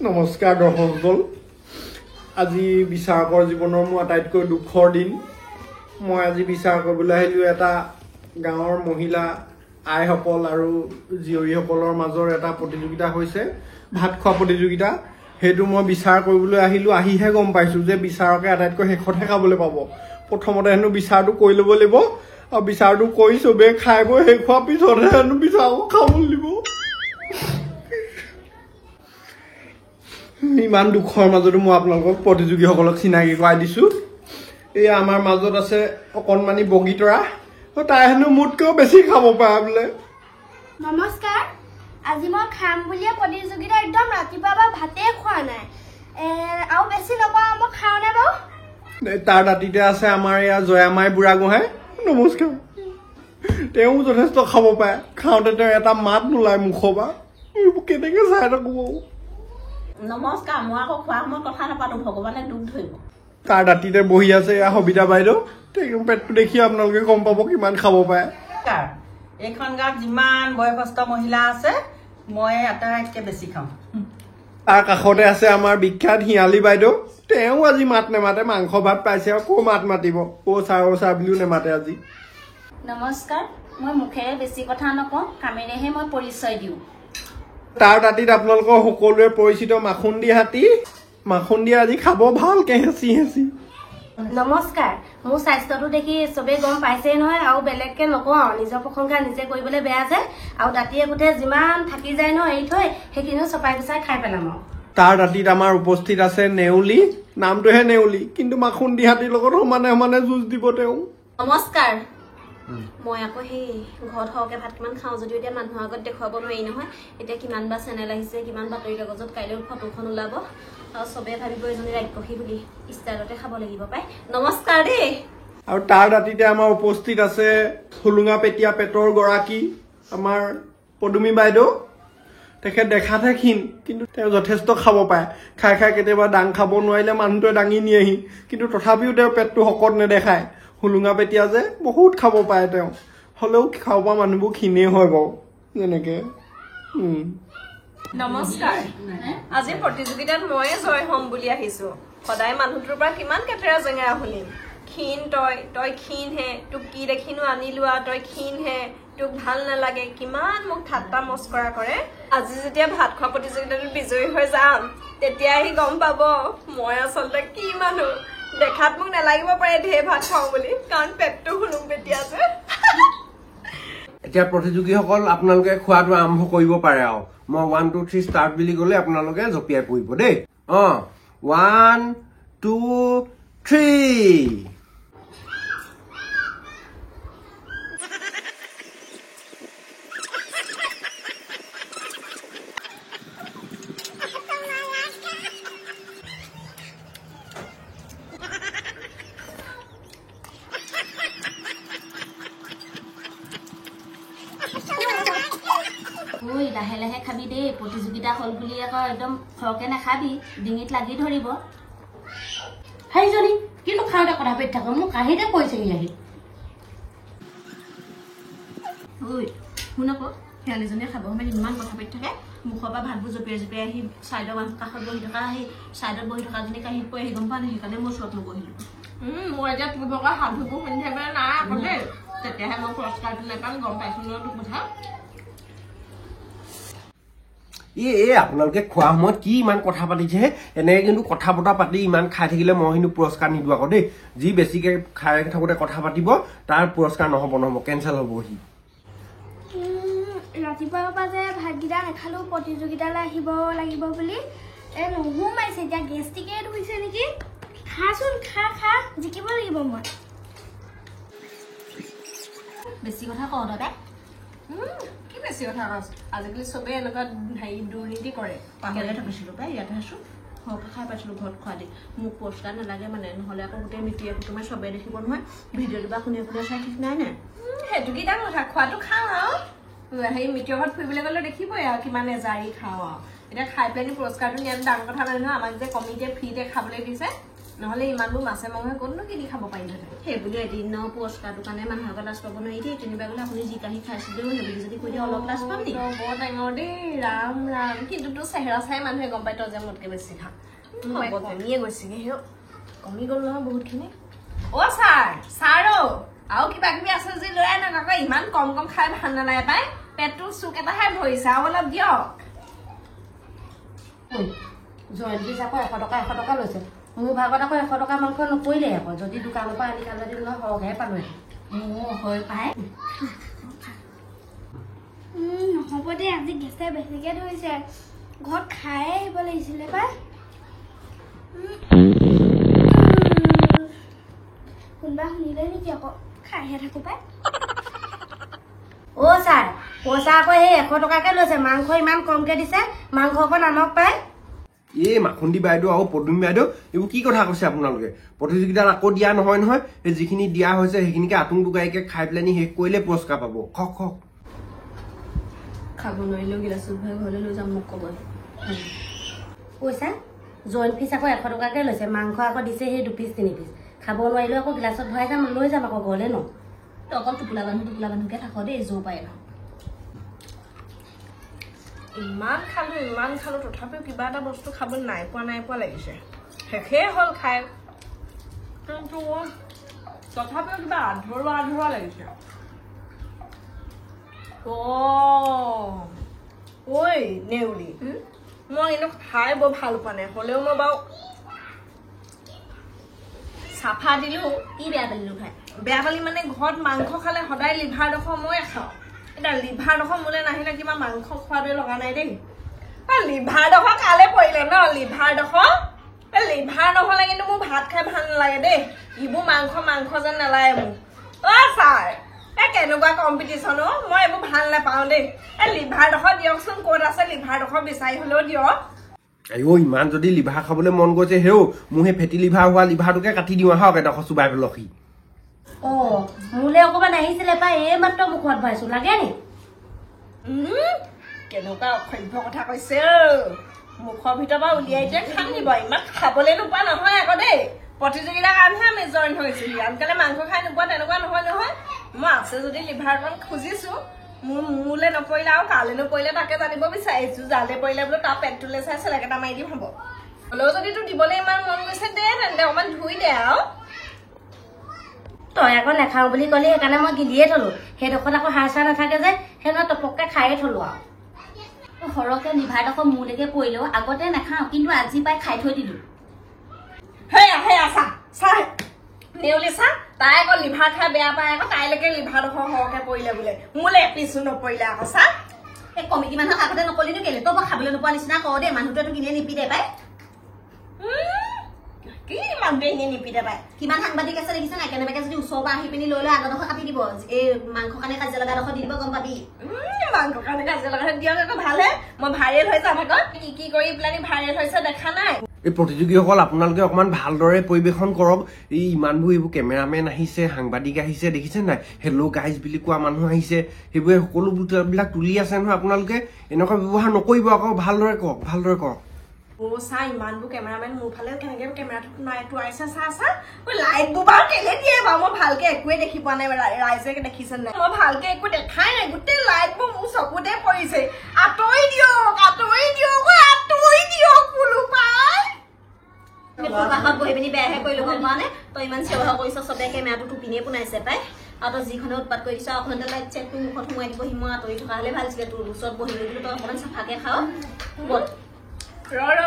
নমস্কাৰ দৰ্শকসকল আজি বিচাৰকৰ জীৱনৰ মোৰ আটাইতকৈ দুখৰ দিন মই আজি বিচাৰ কৰিবলৈ আহিলোঁ এটা গাঁৱৰ মহিলা আইসকল আৰু জীয়ৰীসকলৰ মাজৰ এটা প্ৰতিযোগিতা হৈছে ভাত খোৱা প্ৰতিযোগিতা সেইটো মই বিচাৰ কৰিবলৈ আহিলোঁ আহিহে গম পাইছোঁ যে বিচাৰকে আটাইতকৈ শেষতহে খাবলৈ পাব প্ৰথমতে হেনো বিচাৰটো কৰি ল'ব লাগিব আৰু বিচাৰটো কৰি চবেই খাই বৈ শেষ হোৱাৰ পিছতহে হেনো বিচাৰক খাবলৈ দিব ইমান দুখৰ মাজতো মই আপোনালোকক প্ৰতিযোগীসকলক চিনাকি কৰাই দিছোঁ এই আমাৰ মাজত আছে অকণমানি বগীতৰা তাই হেনো মোতকৈও বেছি খাব পাৰে বোলে নমস্কাৰ আজি মই খাম বুলিয়ে প্ৰতিযোগিতা একদম ৰাতিপুৱা বা ভাতেই খোৱা নাই আৰু বেছি নকওঁ মই খাওঁ নে বাৰু তাৰ দাঁতিতে আছে আমাৰ এয়া জয়ামাই বুঢ়াগোহাঁই নমস্কাৰ তেওঁ যথেষ্ট খাব পাৰে খাওঁতে তেওঁ এটা মাত নোলায় মুখৰ পৰা কেনেকৈ চাই থাকোঁ নমস্কাৰ মই আকৌ খোৱা সময়ত কথা নাপাতো ভগৱানে দুখ ধৰিব তাৰ দাঁতিতে বহি আছে এয়া সবিতা বাইদেউ তেওঁ পেটটো দেখি আপোনালোকে গম পাব কিমান খাব পাৰে এইখন গাঁৱত যিমান বয়সস্থ মহিলা আছে মই আটাইতকৈ বেছি খাওঁ তাৰ কাষতে আছে আমাৰ বিখ্যাত হিয়ালী বাইদেউ তেওঁ আজি মাত নেমাতে মাংস ভাত পাইছে আৰু ক'ৰ মাত মাতিব অ' চাৰ বুলিও নেমাতে আজি নমস্কাৰ মই মুখেৰে বেছি কথা নকওঁ কামেৰেহে মই পৰিচয় দিওঁ তাৰ দাঁতিত আপোনালোকৰ সকলোৱে পৰিচিত মাখুন্দি হাতী মাখুন্দি আজি খাব ভালকে হেঁচি হেঁচি নমস্কাৰ মোৰ স্বাস্থ্যটো দেখি চবেই গম পাইছেই নহয় আৰু বেলেগকৈ নকওঁ নিজৰ প্ৰশংসা নিজে কৰিবলৈ বেয়া যে আৰু দাঁতিয়ে গোটেই যিমান থাকি যায় ন এৰি থৈ সেইখিনিও চপাই গুচাই খাই পেলাম আৰু তাৰ দাঁতিত আমাৰ উপস্থিত আছে নেউলী নামটোহে নেউলী কিন্তু মাখুন্দি হাতীৰ লগত সমানে সমানে যুঁজ দিব তেওঁ নমস্কাৰ মই আকৌ সেই ঘৰত সৰহকৈ ভাত কিমান খাওঁ যদিও এতিয়া মানুহৰ আগত দেখুৱাব নোৱাৰি নহয় এতিয়া কিমান বা চেনেল আহিছে কিমান বাতৰি কাগজত কাইলৈ ফটোখন ওলাব আৰু চবেই ভাবিব এজনী ৰাক্ষসী বুলি ষ্টাইলতে খাব লাগিব পাই নমস্কাৰ দেই আৰু তাৰ দাঁতিতে আমাৰ উপস্থিত আছে হুলুঙা পেটীয়া পেটৰ গৰাকী আমাৰ পদুমী বাইদেউ তেখেত দেখাতহে ক্ষীণ কিন্তু তেওঁ যথেষ্ট খাব পাৰে খাই খাই কেতিয়াবা দাং খাব নোৱাৰিলে মানুহটোৱে দাঙি নিয়েহি কিন্তু তথাপিও তেওঁৰ পেটটো শকত নেদেখায় হুলুঙা পেটীয়া যে বহুত খাব পাৰে তেওঁ হ'লেও খাব পৰা মানুহবোৰ ক্ষীণেই হয় বাৰু যেনেকৈ নমস্কাৰ আজি প্ৰতিযোগিতাত ময়ে জয় হ'ম বুলি আহিছো সদায় মানুহটোৰ পৰা কিমান কেটেৰা জেঙেৰা শুনিম ক্ষীণ তই ক্ষীণহে তোক কি দেখিনো আনিলোৱা তই ক্ষীণহে তোক ভাল নালাগে কিমান মোক ঠাট্টা মস্কৰা কৰে আজি যেতিয়া ভাত খোৱা প্ৰতিযোগিতাটোত বিজয়ী হৈ যাম তেতিয়া আহি গম পাব মই আচলতে কি মানুহ দেখাত মোক নালাগিব পাৰে ঢেৰ ভাত খাওঁ বুলি কাৰণ পেটটো হুলুং পেটীয়া যে এতিয়া প্ৰতিযোগীসকল আপোনালোকে খোৱাটো আৰম্ভ কৰিব পাৰে আৰু মই 1 2 3 ষ্টাৰ্ট বুলি ক'লে আপোনালোকে জঁপিয়াই পৰিব দেই 1 2 3 ঐ লাহে লাহে খাবি দেই প্ৰতিযোগিতা হ'ল বুলি আকৌ একদম সৰহকৈ নাখাবি ডিঙিত লাগি ধৰিব সেইজনী কিন্তু খাওঁতে কথা পাতি থাকো মোক কাহিতে কৈছেহি আহি ঐ শুন আকৌ ছোৱালীজনীয়ে খাব সময়ত ইমান কথা পাতি থাকে মুখৰ পৰা ভাতবোৰ জপিয়াই জপিয়াই আহি ছাইডৰ মানুহ কাষত বহি থকা সেই ছাইডত বহি থকাজনী কাহিত পৰি আহি গম পোৱা নাই সেইকাৰণে মই ওচৰত নবহিলোঁ মই এতিয়া তোৰ ভাগৰ সাধুবোৰ শুনি থাকিবলৈ নাই আকৌ দেই তেতিয়াহে মই পুৰস্কাৰটো নাপাম গম পাইছো ন তোৰ কথা আপোনালোকে খোৱা সময়ত কি ইমান কথা পাতিছে এনেকৈ কিন্তু কথা বতৰা পাতি ইমান খাই থাকিলে মই কিন্তু পুৰস্কাৰ নিদিওঁ আকৌ দেই যি বেছিকৈ খাই থাকোঁতে কথা পাতিব তাৰ পুৰস্কাৰ নহ'ব কেঞ্চেল হ'ব সি ৰাতিপুৱাৰ পৰা যে ভাতকেইটা নাখালোঁ প্ৰতিযোগিতালৈ আহিব লাগিব বুলি নুসুমাইছে এতিয়া গেষ্টিকে ধৰিছে নেকি খাচোন খা জিকিব লাগিব মই বেছি কথা কওঁ দাদা কি বেছি কথা কৈছে আজিকালি চবেই এনেকুৱা হেৰি দুৰ্নীতি কৰে পাহৰিয়ে থাকিছিলোঁ পাই ইয়াতে আছোঁ সৰহকৈ খাই পাইছিলোঁ ঘৰত খোৱা দি মোক পুৰস্কাৰ নালাগে মানে নহ'লে আকৌ গোটেই মিটিয়ে কুটুমে চবেই দেখিব নহয় ভিডিঅ'টো বা শুনি চাই ঠিক নাই নে সেইটো কি ডাঙৰ কথা খোৱাটো খাওঁ আৰু সেই মিটিৰ ঘৰত ফুৰিবলৈ গ'লে দেখিবই আৰু কিমান এজাৰি খাওঁ আৰু এতিয়া খাই পেলাই পুৰস্কাৰটো নিয়াটো ডাঙৰ কথা নাই নহয় আমাক যে কমিটিয়ে ফ্ৰীতে খাবলৈ দিছে নহ'লে ইমানবোৰ মাছে মঙহে ক'তনো কিনি খাব পাৰিলোহেঁতেন সেই সেইবুলি এদিনৰ পুৰস্কাৰটোৰ কাৰণে মানুহৰ আগত লাজ পাব নোৱাৰি দেই তেনেকুৱা গ'লে আপুনি যি কাঁহী খাইছিলেও সেইবুলি যদি কৈ দিয়ে অলপ লাজ পাম নি বৰ ডাঙৰ দেই ৰাম ৰাম কিন্তু তোৰ চেহেৰা চাই মানুহে গম পাই তই যে মোতকে বেছি খা কমিয়ে গৈছেগে সেই কমি গ'ল নহয় বহুতখিনি অ' ছাৰ আৰু কিবা কিবি আছে যদি লৈ আনক আকৌ ইমান কম খাই ভাল নালাগে পাই পেটটো চুক এটাহে ভৰিছে আৰু অলপ দিয়ক জয়ন্তী আকৌ 100 টকা লৈছে মোৰ ভাগত আকৌ 100 টকা মাংস নপৰিলে আকৌ যদি দোকানৰ পৰা আনি খালে যদি মই সৰহহে পালোহেঁতেন মোৰ হৈ পায় নহ'ব দেই আজি গেছে বেছিকে ধৰিছে ঘৰত খাই আহিব লাগিছিলে পাই কোনোবা শুনিলে নেকি আকৌ খাইহে থাকো পাই অ' ছাৰ পইচা আকৌ সেই 100 টকাকে লৈছে মাংস ইমান কমকে দিছে মাংস অকণ আনক পায় এই মাখুন্দি বাইদেউ আৰু পদুমী বাইদেউ এইবোৰ কি কথা কৈছে আপোনালোকে প্ৰতিযোগিতাত আকৌ দিয়া নহয় সেই যিখিনি দিয়া হৈছে সেইখিনিকে আতুং টুকাইকে খাই পেলাই শেষ কৰিলে পুৰস্কাৰ পাব খক খাব নোৱাৰিলেও গিলাচত ভৰাই ঘৰলৈ লৈ যাম মোক ক'ব পইচা জইন ফিজ আকৌ 100 টকাকে লৈছে মাংস আকৌ দিছে সেই 2 পিচ 3 পিচ খাব নোৱাৰিলেও আকৌ গিলাচত ভৰাই যাম লৈ যাম আকৌ ঘৰলৈ ন তই অকল টোপোলা মানুহকে থাক দেই জোৰ পায় ন ইমান খালো তথাপিও কিবা এটা বস্তু খাবলৈ নাই পোৱা লাগিছে শেষেই হ'ল খাই কিন্তু তথাপিও কিবা আধৰুৱা লাগিছে ঐ নেউলি মই কিন্তু খাই বৰ ভাল পোৱা নাই হ'লেও মই বাৰু চাফা দিলো কি বেয়া পালিলো খাই বেয়া পালি মানে ঘৰত মাংস খালে সদায় লিভাৰডোখৰ মই খাওঁ এতিয়া লিভাৰডোখৰ মোলৈ নাহিলে কিবা মাংস খোৱাটোৱে লগা নাই দেই লিভাৰডোখৰ কালে পৰিলে ন লিভাৰডোখৰ কিন্তু মোৰ ভাত খাই ভাল নালাগে দেই ইবোৰ মাংস যেন নালাগে মোৰ অ' ছাৰ কেনেকুৱা কম্পিটিশ্যন মই এইবোৰ ভাল নাপাওঁ দেই লিভাৰডোখৰ দিয়কচোন ক'ত আছে লিভাৰডোখৰ বিচাৰি হ'লেও দিয়ক আইও ইমান যদি লিভাৰ খাবলৈ মন গৈছে হেও মোৰ সেই ফেটি লিভাৰ হোৱা লিভাৰটোকে কাটি দিওঁ আহক এডোখৰ চুবাই পেলখি অ' মোলৈ অকণমান আহিছিলে পাই এই মাত্ৰ মুখত ভৰাইছো লাগে নি কেনেকুৱা অসভ্য কথা কৈছে মুখৰ ভিতৰৰ পৰা উলিয়াই দিয়ে খাম নিব ইমান খাবলৈ নোপোৱা নহয় আকৌ দেই প্ৰতিযোগিতাৰ কাৰণেহে আমি জইন হৈছিলো আনকালে মাংস খাই নোপোৱা তেনেকুৱা নহয় মই আছে যদি লিভাৰকণ খুজিছো মোলৈ নপৰিলে আৰু কালৈ নপৰিলে তাকে জানিব বিচাৰিছো যালে পৰিলে বোলো তাৰ পেটটোলৈ চাই চেলেকেটা মাৰি দিম হ'ব হ'লেও যদি তোৰ দিবলৈ ইমান মন গৈছে দে তেন্তে অকণমান ধুই দে আৰু তই আকৌ নাখাওঁ বুলি ক'লি সেইকাৰণে মই গিলিয়ে থলো সেইডোখৰত আকৌ সাৰ চাৰ নাথাকে যে সেইকাৰণে টপককে খায়ে থলো আৰু সৰহকে লিভাৰডোখৰ মোলৈকে পৰিলেও আগতে নাখাওঁ কিন্তু আজি পাই খাই থৈ দিলো সেয়া চাহ নেউলি চাহ তাই আকৌ লিভাৰ খাই বেয়া পায় আকৌ তাইলৈকে লিভাৰডোখৰ সৰহকে পৰিলে বোলে মোলৈ এপিছো নপৰিলে আকৌ চাহ এই কমিটি মানুহক আগতে নকলিনো কেলে তই মই খাবলৈ নোপোৱা নিচিনা কওঁ দেই মানুহটোৱেতো কিনে নিপিতে পাই কি মানুহটোৱে এনেই নিপিতে পাই কিমান সাংবাদিক আছে দেখিছে নাই কেনেবাকে যদি ওচৰৰ পৰা আহি পিনি লৈ আগডোখৰ কাটি দিব এই মাংস কাৰণে কাজিয়া লগাডোখৰ দি দিব গম পাবি মাংস কাৰণে কাজিয়া লগাই দিয়ক আকৌ ভালহে মই ভাইৰেল হৈ যাম আকৌ কি কৰি পেলাই ভাইৰেল হৈছে দেখা নাই এই প্ৰতিযোগীসকল আপোনালোকে অকণমান ভালদৰে পৰিৱেশন কৰক এই ইমানবোৰ এইবোৰ কেমেৰামেন আহিছে সাংবাদিক আহিছে দেখিছে নাই হেল্ল' গাইজ বুলি কোৱা মানুহ আহিছে সেইবোৰে সকলোবিলাক তুলি আছে নহয় আপোনালোকে এনেকুৱা ব্যৱহাৰ নকৰিব আকৌ ভালদৰে কৰক অ' চাহ ইমানবোৰ কেমেৰামেন মোৰ ফালে কেনেকে কেমেৰাটো টুৱাইছে চাহ লাইটবোৰ বাৰু কেলে দিয়ে বাৰু মই ভালকে একোৱে দেখি পোৱা নাই ৰাইজে দেখিছে নাই মই ভালকে একো দেখাই নাই গোটেই লাইটবোৰ মোৰ চকুতে পৰিছে আঁতৰি দিয়ক বোলো পাই কাষত বহি পিনি বেয়াহে কৰিলো গম পোৱা নে তই ইমান চিঞৰ কৰিছ চবে কেমেৰাটো টুপিনিয়ে পোনাইছে পাই আৰু তই যিখনে উৎপাত কৰি দিছ অকণমান লাইট চেকটো মুখত সোমাই দিবহি মই আঁতৰি থকা হ'লে ভাল আছিলে তোৰ ওচৰত বহি লৈ তই অকণমান চাফাকে খাৱ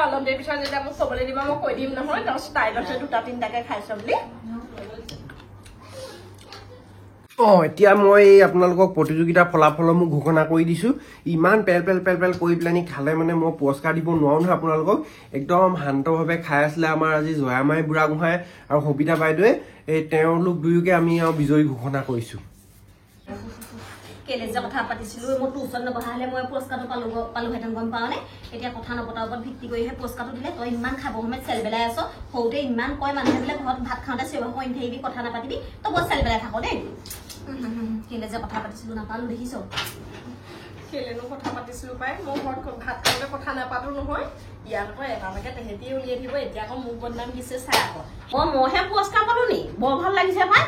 অলপ দেৰি পিছত যেতিয়া মোক ক'বলৈ দিবা মই কৈ দিম নহয় তই ষ্টাইলতে 2-3টাকে খাইছ বুলি এতিয়া মই আপোনালোকক প্ৰতিযোগিতাৰ ফলাফলসমূহ ঘোষণা কৰি দিছোঁ ইমান পেল কৰি পেলানি খালে মানে মই পুৰস্কাৰ দিব নোৱাৰো নহয় আপোনালোকক একদম শান্তভাৱে খাই আছিলে আমাৰ আজি জয়ামাই বুঢ়াগোহাঁই আৰু সবিতা বাইদেৱে তেওঁলোক দুয়োকে আমি আৰু বিজয়ী ঘোষণা কৰিছোঁ কেলে যে কথা পাতিছিলো মই তোৰ ওচৰত নবহা হ'লে মই পুৰস্কাৰটো পালোহেঁতেন গম পাওঁ নে এতিয়া কথা নপতাৰ ওপৰত ভিত্তি কৰিহে পুৰস্কাৰটো দিলে তই ইমান খাব সময়ত চেল বেলাই আছ সৰুতে ইমান কয় মানুহে বোলে ঘৰত ভাত খাওঁতে চিঞৰ কৰি থাকিবি কথা নাপাতিবি তই বৰ চেল বেলাই থাক দেই কেলে যে কথা পাতিছিলো নাপালো দেখিছ কেলেনো কথা পাতিছিলো পাই মোৰ ঘৰত ভাত খাওঁতে কথা নাপাতো নহয় ইয়াৰ পৰা এটালৈকে তেহেঁতি উলিয়াই দিব এতিয়া আকৌ মোক বদনাম দিছে চাই আকৌ মইহে পুৰস্কাৰ পালো নি বৰ ভাল লাগিছে পাই